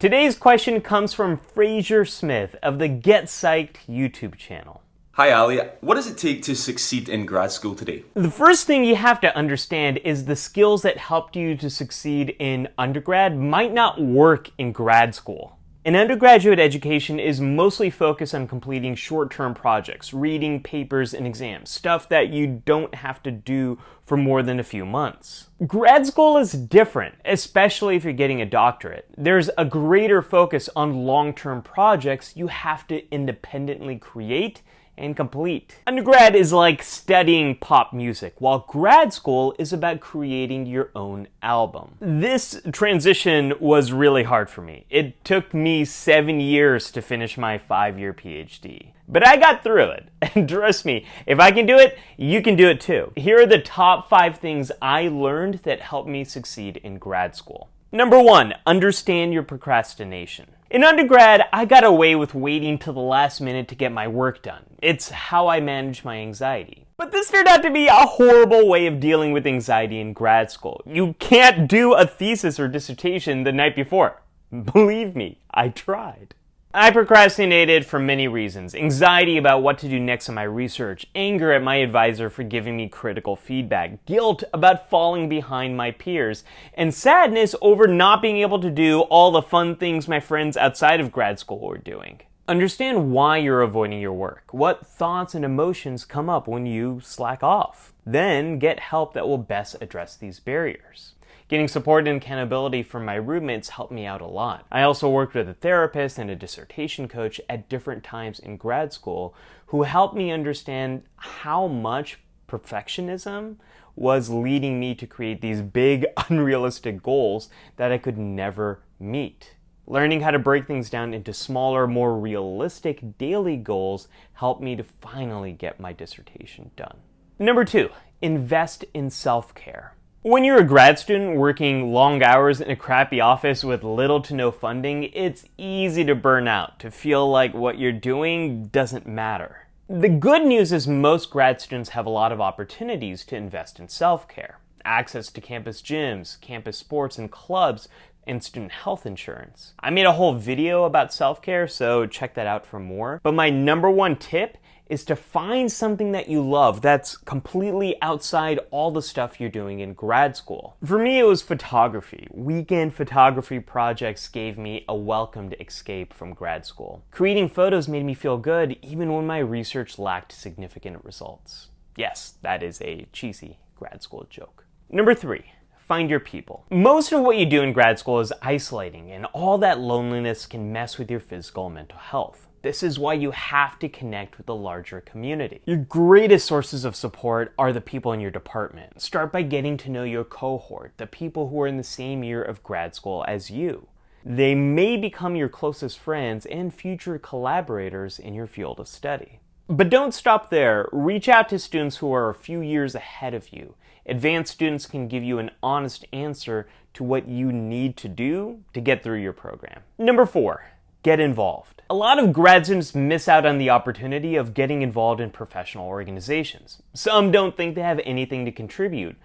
Today's question comes from Fraser Smith of the Get Psyched YouTube channel. Hi Ali, what does it take to succeed in grad school today? The first thing you have to understand is the skills that helped you to succeed in undergrad might not work in grad school. An undergraduate education is mostly focused on completing short-term projects, reading papers and exams, stuff that you don't have to do for more than a few months. Grad school is different, especially if you're getting a doctorate. There's a greater focus on long-term projects you have to independently create and complete. Undergrad is like studying pop music, while grad school is about creating your own album. This transition was really hard for me. It took me 7 years to finish my 5-year Ph.D. But I got through it, and trust me, if I can do it, you can do it too. Here are the top 5 things I learned that helped me succeed in grad school. Number 1, understand your procrastination. In undergrad, I got away with waiting till the last minute to get my work done. It's how I manage my anxiety. But this turned out to be a horrible way of dealing with anxiety in grad school. You can't do a thesis or dissertation the night before. Believe me, I tried. I procrastinated for many reasons. Anxiety about what to do next in my research, anger at my advisor for giving me critical feedback, guilt about falling behind my peers, and sadness over not being able to do all the fun things my friends outside of grad school were doing. Understand why you're avoiding your work. What thoughts and emotions come up when you slack off? Then get help that will best address these barriers. Getting support and accountability from my roommates helped me out a lot. I also worked with a therapist and a dissertation coach at different times in grad school who helped me understand how much perfectionism was leading me to create these big, unrealistic goals that I could never meet. Learning how to break things down into smaller, more realistic daily goals helped me to finally get my dissertation done. Number 2, invest in self-care. When you're a grad student working long hours in a crappy office with little to no funding, it's easy to burn out, to feel like what you're doing doesn't matter. The good news is most grad students have a lot of opportunities to invest in self-care. Access to campus gyms, campus sports and clubs, and student health insurance. I made a whole video about self-care, so check that out for more. But my number 1 tip is to find something that you love that's completely outside all the stuff you're doing in grad school. For me, it was photography. Weekend photography projects gave me a welcomed escape from grad school. Creating photos made me feel good even when my research lacked significant results. Yes, that is a cheesy grad school joke. Number 3. Find your people. Most of what you do in grad school is isolating, and all that loneliness can mess with your physical and mental health. This is why you have to connect with the larger community. Your greatest sources of support are the people in your department. Start by getting to know your cohort, the people who are in the same year of grad school as you. They may become your closest friends and future collaborators in your field of study. But don't stop there. Reach out to students who are a few years ahead of you. Advanced students can give you an honest answer to what you need to do to get through your program. Number 4, get involved. A lot of grad students miss out on the opportunity of getting involved in professional organizations. Some don't think they have anything to contribute.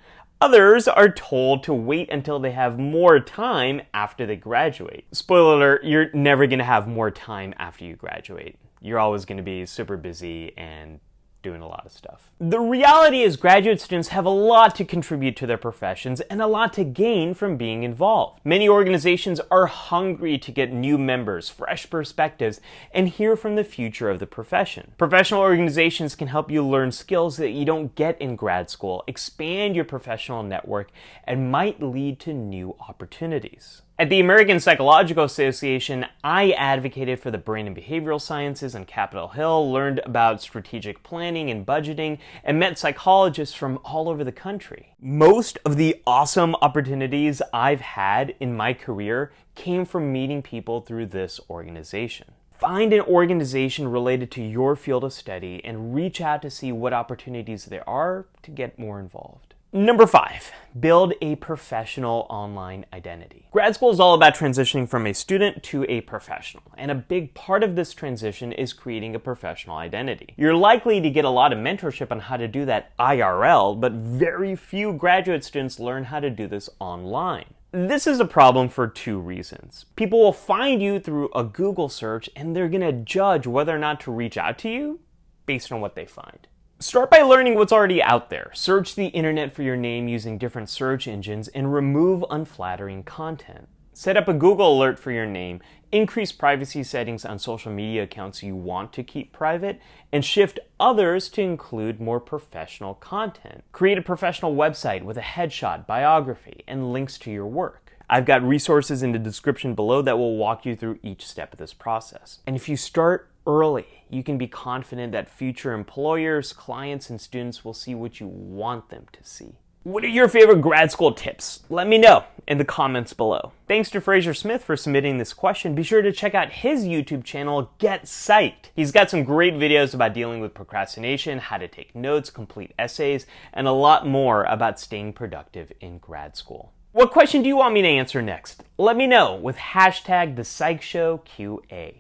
Others are told to wait until they have more time after they graduate. Spoiler alert, you're never going to have more time after you graduate. You're always going to be super busy and doing a lot of stuff. The reality is graduate students have a lot to contribute to their professions and a lot to gain from being involved. Many organizations are hungry to get new members, fresh perspectives, and hear from the future of the profession. Professional organizations can help you learn skills that you don't get in grad school, expand your professional network, and might lead to new opportunities. At the American Psychological Association, I advocated for the brain and behavioral sciences on Capitol Hill, learned about strategic planning and budgeting, and met psychologists from all over the country. Most of the awesome opportunities I've had in my career came from meeting people through this organization. Find an organization related to your field of study and reach out to see what opportunities there are to get more involved. Number 5, build a professional online identity. Grad school is all about transitioning from a student to a professional, and a big part of this transition is creating a professional identity. You're likely to get a lot of mentorship on how to do that IRL, but very few graduate students learn how to do this online. This is a problem for two reasons. People will find you through a Google search and they're going to judge whether or not to reach out to you based on what they find. Start by learning what's already out there. Search the internet for your name using different search engines and remove unflattering content. Set up a Google alert for your name, increase privacy settings on social media accounts you want to keep private, and shift others to include more professional content. Create a professional website with a headshot, biography, and links to your work. I've got resources in the description below that will walk you through each step of this process. And if you start early, you can be confident that future employers, clients, and students will see what you want them to see. What are your favorite grad school tips? Let me know in the comments below. Thanks to Fraser Smith for submitting this question. Be sure to check out his YouTube channel, Get Psyched. He's got some great videos about dealing with procrastination, how to take notes, complete essays, and a lot more about staying productive in grad school. What question do you want me to answer next? Let me know with hashtag the PSYCH Show QA.